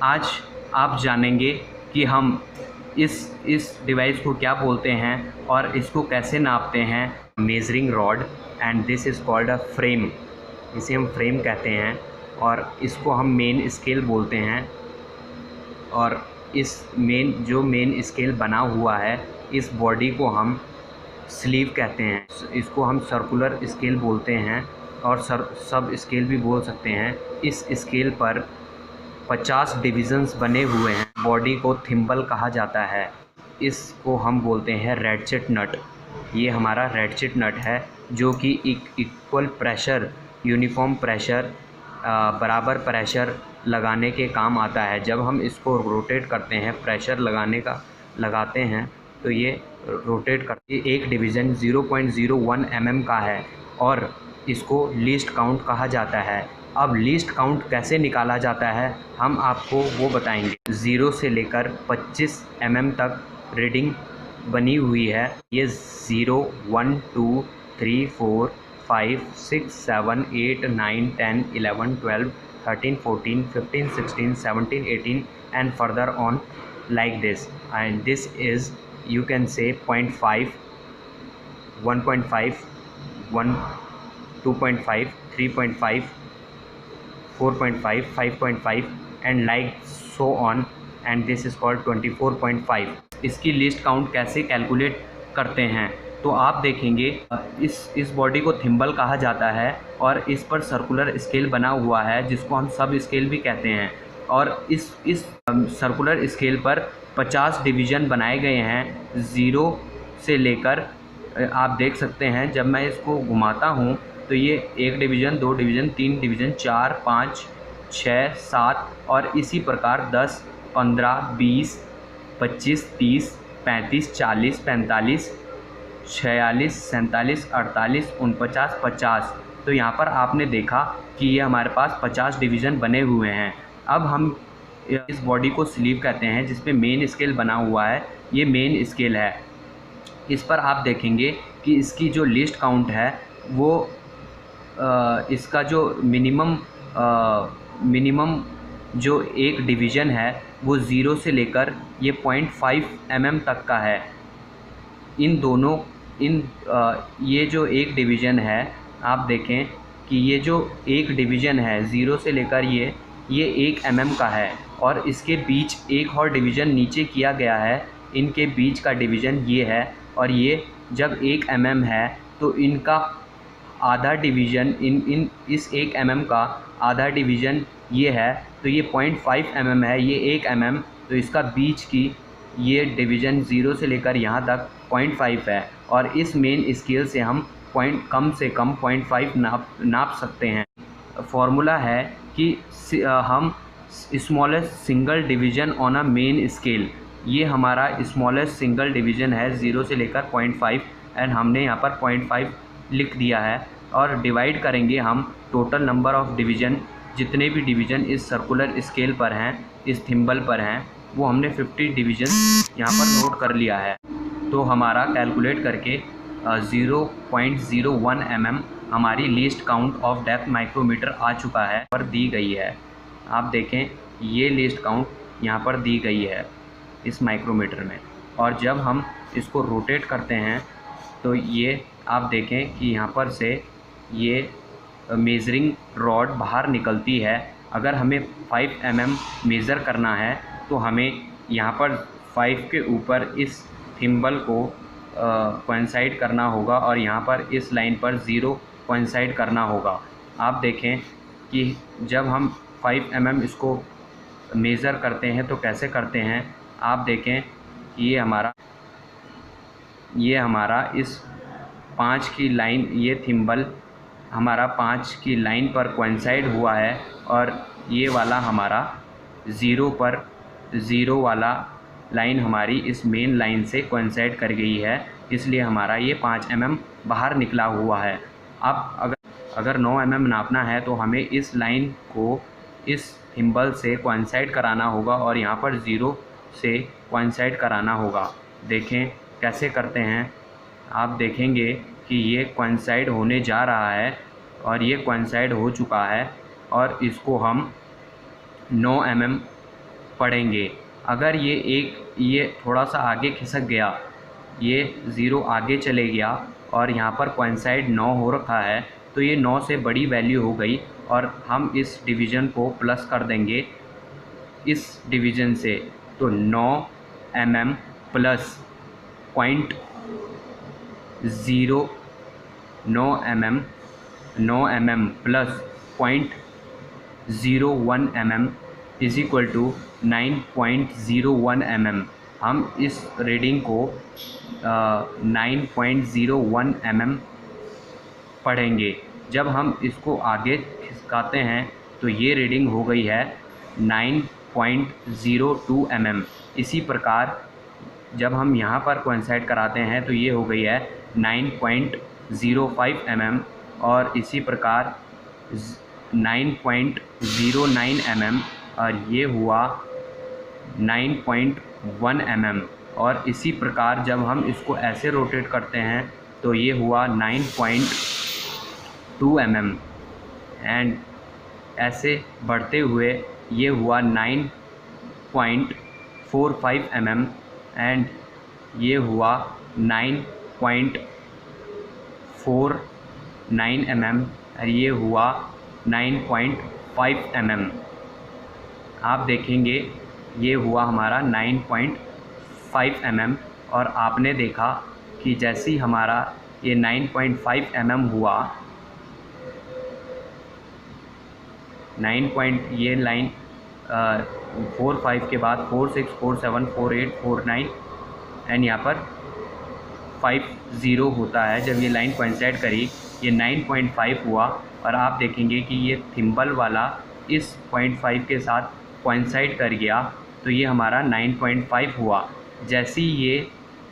आज आप जानेंगे कि हम इस डिवाइस को क्या बोलते हैं और इसको कैसे नापते हैं। Measuring rod, and this is called a frame. इसे हम फ्रेम कहते हैं और इसको हम मेन स्केल बोलते हैं। और इस मेन स्केल बना हुआ है, इस बॉडी को हम स्लीव कहते हैं। इसको हम सर्कुलर स्केल बोलते हैं और सब स्केल भी बोल सकते हैं। इस स्केल पर 50 डिविजन्स बने हुए हैं। बॉडी को थिम्बल कहा जाता है। इसको हम बोलते हैं रैटचेट नट। ये हमारा रैटचेट नट है जो कि इक्वल प्रेशर, यूनिफॉर्म प्रेशर, बराबर प्रेशर लगाने के काम आता है। जब हम इसको रोटेट करते हैं, प्रेशर लगाते हैं तो ये रोटेट करके एक डिवीज़न 0.01 mm का है और इसको लीस्ट काउंट कहा जाता है। अब लीस्ट काउंट कैसे निकाला जाता है हम आपको वो बताएंगे। 0 से लेकर 25 mm तक रीडिंग बनी हुई है। ये 0, 1, 2, 3, 4, 5, 6, 7, 8, 9, 10, 11, 12, 13, 14, 15, 16, 17, 18 and further on like this. And this is, you can say, 0.5, 1.5, 1, 2.5, 3.5, 4.5, 5.5 and like so on, and this is called 24.5. इसकी लिस्ट काउंट कैसे कैलकुलेट करते हैं तो आप देखेंगे, इस बॉडी को थिम्बल कहा जाता है और इस पर सर्कुलर स्केल बना हुआ है जिसको हम सब स्केल भी कहते हैं। और इस सर्कुलर स्केल पर 50 डिवीज़न बनाए गए हैं 0 से लेकर। आप देख सकते हैं जब मैं इसको घुमाता हूँ तो ये 1 डिवीज़न, 2 डिवीज़न, 3 डिवीज़न, 4, 5, 6, 7 और इसी प्रकार 10, 15, 20, 25, 30, 35, 40, 45, 46, 47, 48, 49, 50। तो यहाँ पर आपने देखा कि ये हमारे पास 50 डिवीज़न बने हुए हैं। अब हम इस बॉडी को स्लीव कहते हैं जिस पे मेन स्केल बना हुआ है। ये मेन स्केल है। इस पर आप देखेंगे कि इसकी जो लिस्ट काउंट है वो इसका जो मिनिमम जो एक डिवीज़न है वो 0 से लेकर ये 0.5 mm तक का है। इन दोनों ये जो एक डिवीज़न है, आप देखें कि ये जो एक डिवीज़न है 0 से लेकर ये 1 mm का है और इसके बीच एक और डिवीज़न नीचे किया गया है। इनके बीच का डिवीज़न ये है और ये जब 1 mm है तो इनका आधा डिवीज़न इस 1 mm का आधा डिवीज़न ये है तो ये 0.5 mm है, ये 1 mm, तो इसका बीच की ये डिवीज़न 0 से लेकर यहाँ तक 0.5 है। और इस मेन स्केल से हम कम से कम 0.5 नाप सकते हैं। फॉर्मूला है कि हम smallest single division on a main scale, ये हमारा स्मॉलेस्ट सिंगल डिवीज़न है 0 से लेकर 0.5 एंड हमने यहाँ पर 0.5 लिख दिया है। और डिवाइड करेंगे हम टोटल नंबर ऑफ़ डिवीज़न, जितने भी डिवीज़न इस सर्कुलर स्केल पर हैं, इस थिम्बल पर हैं, वो हमने 50 डिवीज़न यहाँ पर नोट कर लिया है। तो हमारा कैलकुलेट करके 0.01 mm हमारी least count of depth micrometer आ चुका है, पर दी गई है। आप देखें ये लीस्ट काउंट यहाँ पर दी गई है इस माइक्रोमीटर में। और जब हम इसको रोटेट करते हैं तो ये आप देखें कि यहाँ पर से ये मेज़रिंग रॉड बाहर निकलती है। अगर हमें 5 mm मेज़र करना है तो हमें यहाँ पर 5 के ऊपर इस थिम्बल को कोइंसाइड करना होगा और यहाँ पर इस लाइन पर 0 कोइंसाइड करना होगा। आप देखें कि जब हम 5 mm इसको मेज़र करते हैं तो कैसे करते हैं। आप देखें कि ये हमारा इस 5 की लाइन, ये थिम्बल हमारा 5 की लाइन पर कोइंसाइड हुआ है और ये वाला हमारा 0 पर 0 वाला लाइन हमारी इस मेन लाइन से कोइंसाइड कर गई है, इसलिए हमारा ये 5 mm बाहर निकला हुआ है। अब अगर 9 mm नापना है तो हमें इस लाइन को इस थिम्बल से कोइंसाइड कराना होगा और यहाँ पर 0 से कोइंसाइड कराना होगा। देखें कैसे करते हैं। आप देखेंगे कि ये कोइंसाइड होने जा रहा है और ये कोइंसाइड हो चुका है और इसको हम 9 mm पढ़ेंगे। अगर ये थोड़ा सा आगे खिसक गया, ये 0 आगे चले गया और यहाँ पर कोइंसाइड 9 हो रखा है, तो ये 9 से बड़ी वैल्यू हो गई और हम इस डिवीज़न को प्लस कर देंगे इस डिवीज़न से। तो 9 mm plus 0.0 9 mm plus 0.01 mm is equal to 9.01 mm। हम इस रीडिंग को 9.01 mm पढ़ेंगे। जब हम इसको आगे खिसकाते हैं तो ये रीडिंग हो गई है 9.02 mm। इसी प्रकार जब हम यहाँ पर कोइंसाइड कराते हैं तो ये हो गई है 9.05 mm और इसी प्रकार 9.09 mm और ये हुआ 9.1 mm। और इसी प्रकार जब हम इसको ऐसे रोटेट करते हैं तो ये हुआ 9.2 mm एंड ऐसे बढ़ते हुए ये हुआ 9.45 mm एंड ये हुआ 9.49 mm और ये हुआ 9.5 mm। आप देखेंगे ये हुआ हमारा 9.5 mm और आपने देखा कि जैसे ही हमारा ये 9.5 mm हुआ, ये लाइन 4 5 के बाद 4 6 4 7 4 8 4 9 एंड यहाँ पर 5 0 होता है। जब ये लाइन कोइंसाइड करी ये 9.5 हुआ और आप देखेंगे कि ये थिम्बल वाला इस 0.5 के साथ कोइंसाइड कर गया तो ये हमारा 9.5 हुआ। जैसे ही ये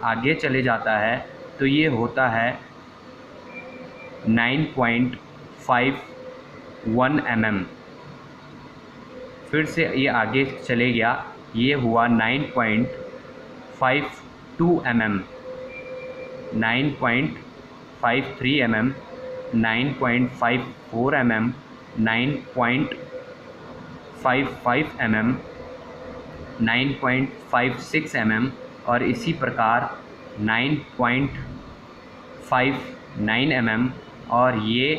आगे चले जाता है तो ये होता है 9.51 mm। फिर से ये आगे चले गया, ये हुआ 9.52 mm, 9.53 mm, 9.54 mm, 9.55 mm, 9.56 mm और इसी प्रकार 9.59 mm और ये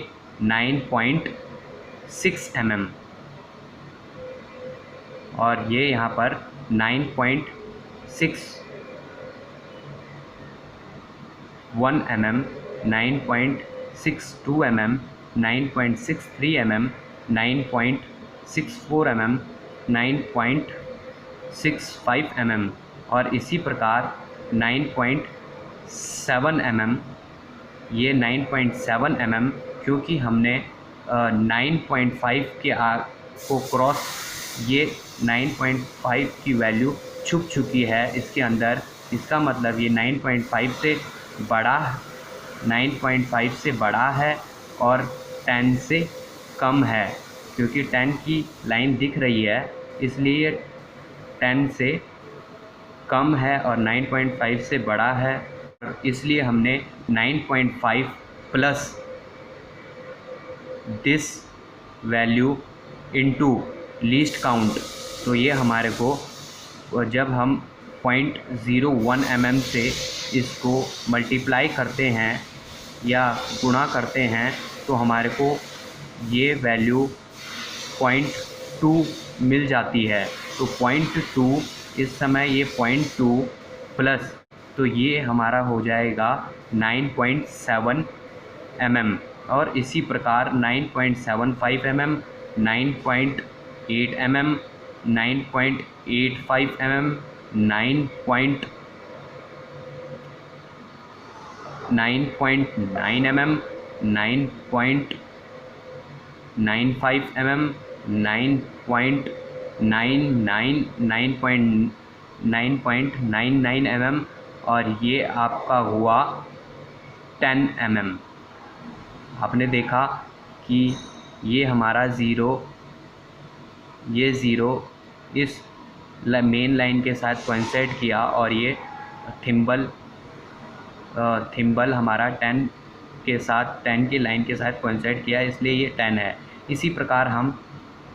9.6 mm और ये यहाँ पर 9.61 mm, 9.62 mm, 9.63 mm, 9.64 mm, 9.65 mm और इसी प्रकार 9.7 mm। ये 9.7 mm क्योंकि हमने 9.5 के को क्रॉस, ये 9.5 की वैल्यू छुप चुकी है इसके अंदर। इसका मतलब ये 9.5 से बड़ा, 9.5 से बड़ा है और 10 से कम है, क्योंकि 10 की लाइन दिख रही है इसलिए 10 से कम है और 9.5 से बड़ा है, इसलिए हमने 9.5 plus this value into least count. तो ये हमारे को जब हम 0.01 mm से इसको मल्टीप्लाई करते हैं या गुणा करते हैं तो हमारे को ये वैल्यू 0.2 मिल जाती है। तो 0.2 इस समय ये 0.2 प्लस, तो ये हमारा हो जाएगा 9.7 mm और इसी प्रकार 9.75 mm, 9.8 mm, 9.85 mm, 9.9 mm, 9.95 mm, 9.99 mm और ये आपका हुआ 10 mm। आपने देखा कि ये हमारा ये ज़ीरो इस मेन लाइन के साथ कोइंसाइड किया और ये थिम्बल हमारा 10 के साथ, 10 की लाइन के साथ कोइंसाइड किया, इसलिए ये 10 है। इसी प्रकार हम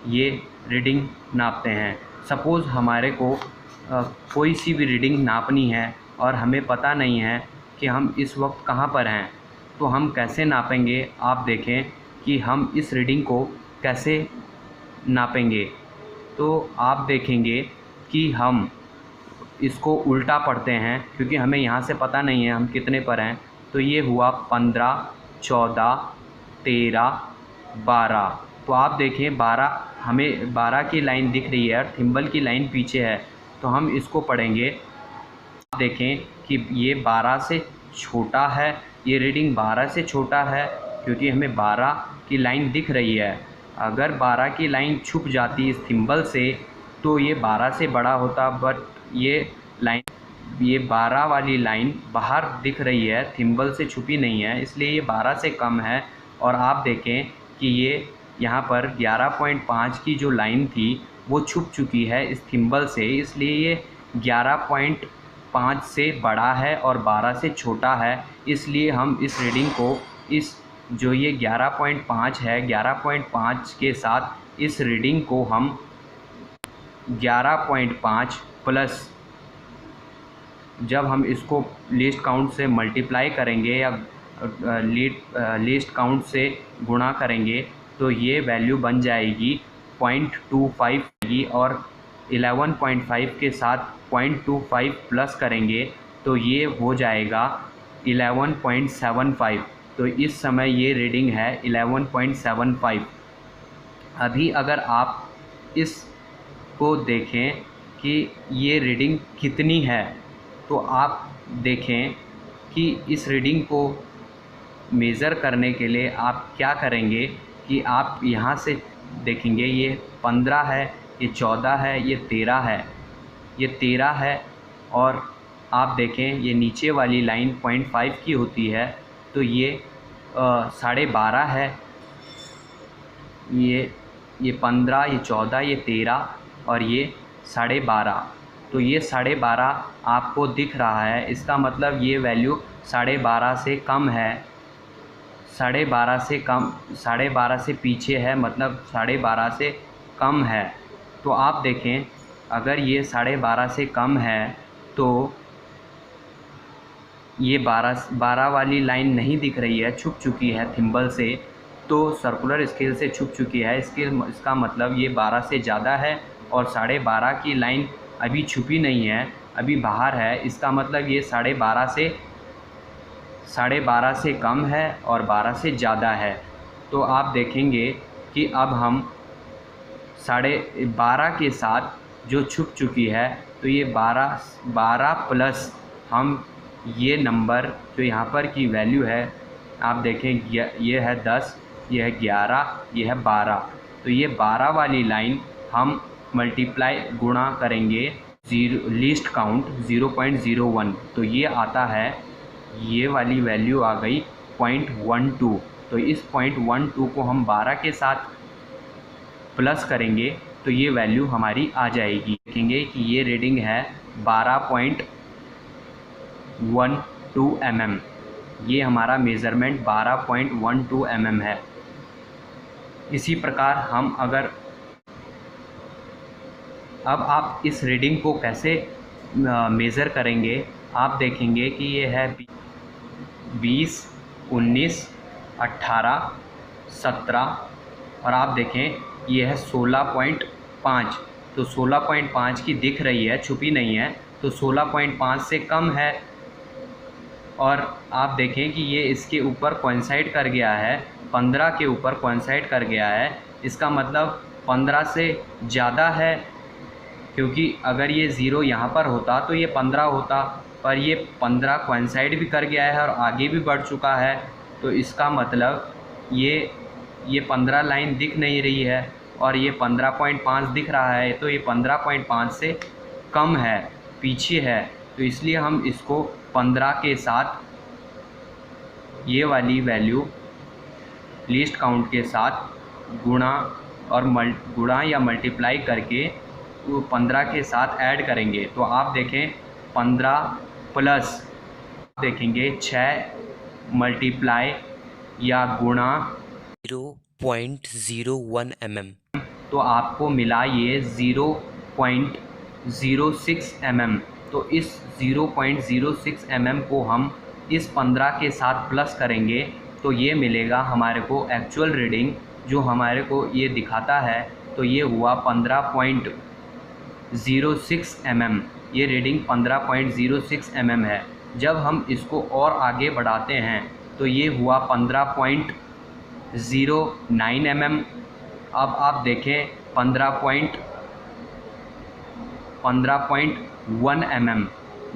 ये रीडिंग नापते हैं। सपोज़ हमारे को कोई सी भी रीडिंग नापनी है और हमें पता नहीं है कि हम इस वक्त कहाँ पर हैं, तो हम कैसे नापेंगे। आप देखें कि हम इस रीडिंग को कैसे नापेंगे। तो आप देखेंगे कि हम इसको उल्टा पढ़ते हैं, क्योंकि हमें यहाँ से पता नहीं है हम कितने पर हैं। तो ये हुआ 15, 14, 13, 12। तो आप देखें 12, हमें 12 की लाइन दिख रही है और थिम्बल की लाइन पीछे है, तो हम इसको पढ़ेंगे। आप देखें कि ये 12 से छोटा है, ये रीडिंग 12 से छोटा है, क्योंकि हमें 12 की लाइन दिख रही है। अगर 12 की लाइन छुप जाती इस थिम्बल से तो ये 12 से बड़ा होता, बट ये 12 वाली लाइन बाहर दिख रही है, थिम्बल से छुपी नहीं है, इसलिए ये 12 से कम है। और आप देखें कि ये यहाँ पर 11.5 की जो लाइन थी वो छुप चुकी है इस थिम्बल से, इसलिए ये 11.5 से बड़ा है और 12 से छोटा है। इसलिए हम इस रीडिंग को इस जो ये 11.5 है, 11.5 के साथ इस रीडिंग को हम 11.5 प्लस, जब हम इसको लीस्ट काउंट से मल्टीप्लाई करेंगे या लीस्ट काउंट से गुणा करेंगे तो ये वैल्यू बन जाएगी 0.25 और 11.5 के साथ 0.25 प्लस करेंगे तो ये हो जाएगा 11.75। तो इस समय ये रीडिंग है 11.75। अभी अगर आप इस को देखें कि ये रीडिंग कितनी है, तो आप देखें कि इस रीडिंग को मेज़र करने के लिए आप क्या करेंगे कि आप यहाँ से देखेंगे ये 15 है, ये 14 है, ये 13 है, ये 13 है। और आप देखें ये नीचे वाली लाइन 0.5 की होती है, तो ये 12.5 है, ये 15, ये 14, ये 13 और ये 12.5। तो ये 12.5 आपको दिख रहा है, इसका मतलब ये वैल्यू 12.5 से कम है, 12.5 से कम, 12.5 से पीछे है, मतलब 12.5 से कम है। तो आप देखें अगर ये 12.5 से कम है तो ये 12 वाली लाइन नहीं दिख रही है, छुप चुकी है थिम्बल से, तो सर्कुलर स्केल से छुप चुकी है। इसका मतलब ये 12 से ज़्यादा है और 12.5 की लाइन अभी छुपी नहीं है, अभी बाहर है। इसका मतलब ये 12.5 से कम है और 12 से ज़्यादा है। तो आप देखेंगे कि अब हम 12.5 के साथ जो छुप चुकी है, तो ये 12 प्लस हम ये नंबर जो यहाँ पर की वैल्यू है, आप देखें ये है 10, ये है 11, ये है 12। तो ये 12 वाली लाइन हम मल्टीप्लाई गुणा करेंगे लीस्ट काउंट 0.01, तो ये आता है, ये वाली वैल्यू आ गई 0.12। तो इस 0.12 को हम 12 के साथ प्लस करेंगे तो ये वैल्यू हमारी आ जाएगी। देखेंगे कि ये रीडिंग है 12.12 mm। ये हमारा मेज़रमेंट 12.12 mm है। इसी प्रकार हम अगर अब आप इस रीडिंग को कैसे मेज़र करेंगे, आप देखेंगे कि ये है 20, 19, 18, 17 और आप देखें ये है 16.5। तो 16.5 की दिख रही है, छुपी नहीं है, तो 16.5 से कम है। और आप देखें कि ये इसके ऊपर कोइंसाइड कर गया है, 15 के ऊपर कोइंसाइड कर गया है, इसका मतलब 15 से ज़्यादा है, क्योंकि अगर ये 0 यहाँ पर होता तो ये 15 होता, पर ये 15 कोइंसाइड भी कर गया है और आगे भी बढ़ चुका है। तो इसका मतलब ये 15 लाइन दिख नहीं रही है और ये 15.5 दिख रहा है, तो ये 15.5 से कम है, पीछे है। तो इसलिए हम इसको 15 के साथ ये वाली वैल्यू लीस्ट काउंट के साथ गुणा या मल्टीप्लाई करके वो 15 के साथ ऐड करेंगे। तो आप देखें 15 प्लस देखेंगे 6 मल्टीप्लाई या गुणा 0.01 mm, तो आपको मिला ये 0 0.06 mm। तो इस 0.06 mm को हम इस 15 के साथ प्लस करेंगे तो ये मिलेगा हमारे को एक्चुअल रीडिंग जो हमारे को ये दिखाता है। तो ये हुआ 15.06 mm। ये रीडिंग 15.06 mm है। जब हम इसको और आगे बढ़ाते हैं तो ये हुआ 15.09 mm। अब आप देखें 15.1 mm।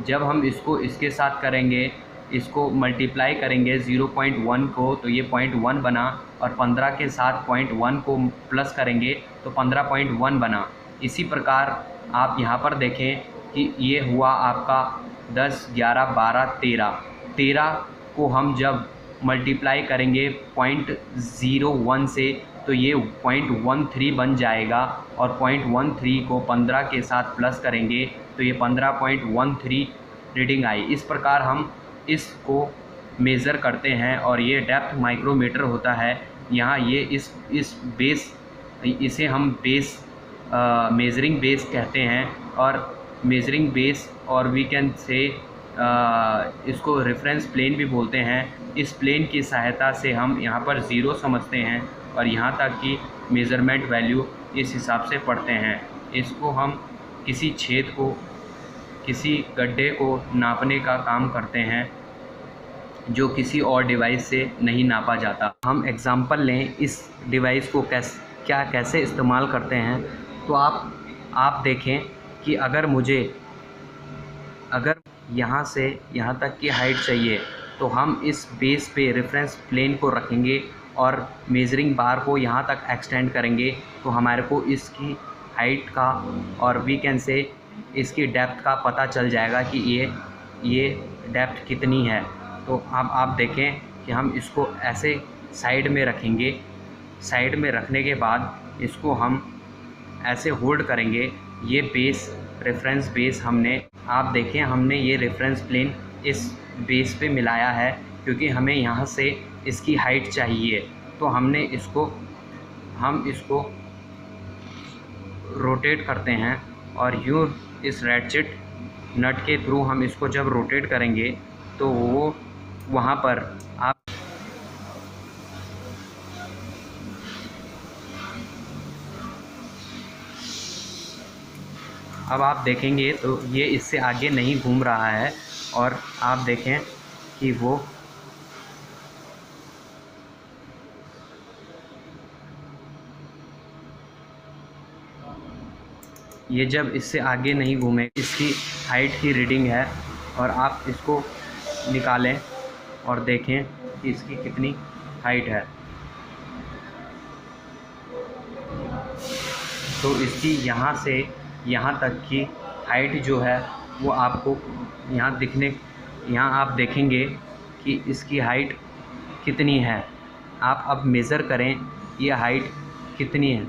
जब हम इसको इसके साथ करेंगे, इसको मल्टीप्लाई करेंगे 0.1 को तो ये 0.1 बना, और 15 के साथ 0.1 को प्लस करेंगे तो 15.1 बना। इसी प्रकार आप यहाँ पर देखें कि ये हुआ आपका 10, 11, 12, 13 को हम जब मल्टीप्लाई करेंगे 0.01 से तो ये 0.13 बन जाएगा, और 0.13 को 15 के साथ प्लस करेंगे तो ये 15.13 रीडिंग आई। इस प्रकार हम इसको मेज़र करते हैं, और ये डेप्थ माइक्रोमीटर होता है। यहाँ ये इस बेस, इसे हम बेस मेजरिंग बेस कहते हैं, और मेजरिंग बेस और वी कैन से इसको रेफरेंस प्लेन भी बोलते हैं। इस प्लेन की सहायता से हम यहाँ पर ज़ीरो समझते हैं और यहाँ तक की मेज़रमेंट वैल्यू इस हिसाब से पढ़ते हैं। इसको हम किसी छेद को, किसी गड्ढे को नापने का काम करते हैं जो किसी और डिवाइस से नहीं नापा जाता। हम एग्ज़ाम्पल लें इस डिवाइस को कैसे इस्तेमाल करते हैं। तो आप देखें कि अगर यहाँ से यहाँ तक की हाइट चाहिए तो हम इस बेस पे रेफरेंस प्लेन को रखेंगे और मेजरिंग बार को यहाँ तक एक्सटेंड करेंगे तो हमारे को इसकी हाइट का और वी कैन से इसकी डेप्थ का पता चल जाएगा कि ये डेप्थ कितनी है। तो अब आप देखें कि हम इसको ऐसे साइड में रखेंगे। साइड में रखने के बाद इसको हम ऐसे होल्ड करेंगे। ये बेस, रेफरेंस बेस आप देखें हमने ये रेफरेंस प्लेन इस बेस पे मिलाया है क्योंकि हमें यहाँ से इसकी हाइट चाहिए। तो हम इसको रोटेट करते हैं और यूँ इस रैटचेट नट के थ्रू हम इसको जब रोटेट करेंगे तो वो वहाँ पर अब आप देखेंगे तो ये इससे आगे नहीं घूम रहा है, और आप देखें कि वो ये जब इससे आगे नहीं घूमे, इसकी हाइट की रीडिंग है। और आप इसको निकालें और देखें कि इसकी कितनी हाइट है। तो इसकी यहाँ से यहाँ तक की हाइट जो है वो आपको यहाँ आप देखेंगे कि इसकी हाइट कितनी है। आप अब मेज़र करें ये हाइट कितनी है।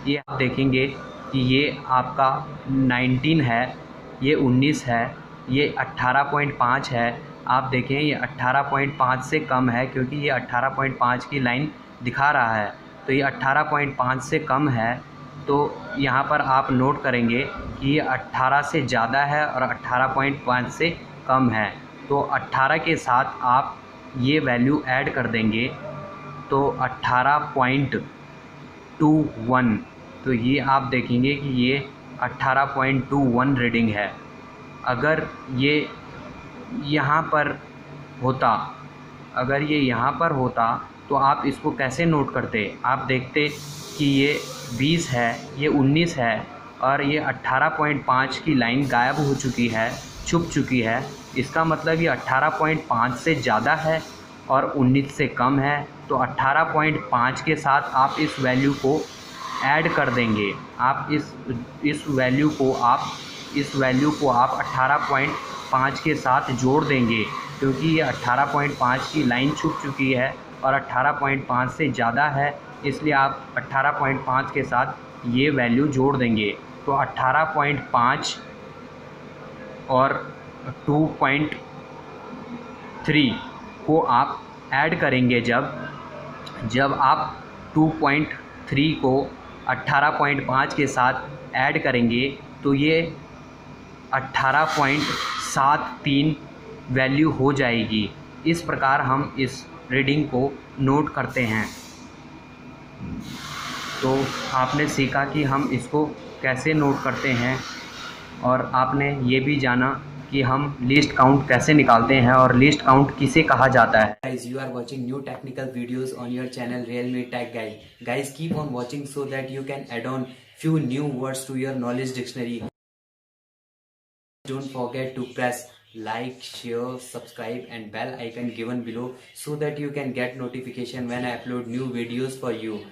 ये आप देखेंगे कि ये आपका 19 है, ये 19 है, ये 18.5 है। आप देखें ये 18.5 से कम है क्योंकि ये 18.5 की लाइन दिखा रहा है। तो ये 18.5 से कम है। तो यहाँ पर आप नोट करेंगे कि ये 18 से ज़्यादा है और 18.5 से कम है। तो 18 के साथ आप ये वैल्यू ऐड कर देंगे तो 18.21। तो ये आप देखेंगे कि ये 18.21 रीडिंग है। अगर ये यहाँ पर होता तो आप इसको कैसे नोट करते। आप देखते कि ये 20 है, ये 19 है और ये 18.5 की लाइन गायब हो चुकी है, छुप चुकी है। इसका मतलब ये 18.5 से ज़्यादा है और 19 से कम है। तो 18.5 के साथ आप इस वैल्यू को ऐड कर देंगे। आप इस वैल्यू को आप 18.5 के साथ जोड़ देंगे क्योंकि ये 18.5 की लाइन छुप चुकी है और 18.5 से ज़्यादा है, इसलिए आप 18.5 के साथ ये वैल्यू जोड़ देंगे। तो 18.5 और 2.3 को आप ऐड करेंगे। जब आप 2.3 को 18.5 के साथ ऐड करेंगे तो ये 18.73 वैल्यू हो जाएगी। इस प्रकार हम इस रीडिंग को नोट करते हैं। तो आपने सीखा कि हम इसको कैसे नोट करते हैं और आपने ये भी जाना कि हम लिस्ट काउंट कैसे निकालते हैं और लिस्ट काउंट किसे कहा जाता है। Guys, you are watching new technical videos on your channel Realme Tech Guide. Guys, keep on watching so that you can add on few new words to your knowledge dictionary. Don't forget to press like, share, subscribe and bell icon given below so that you can get notification when I upload new videos for you.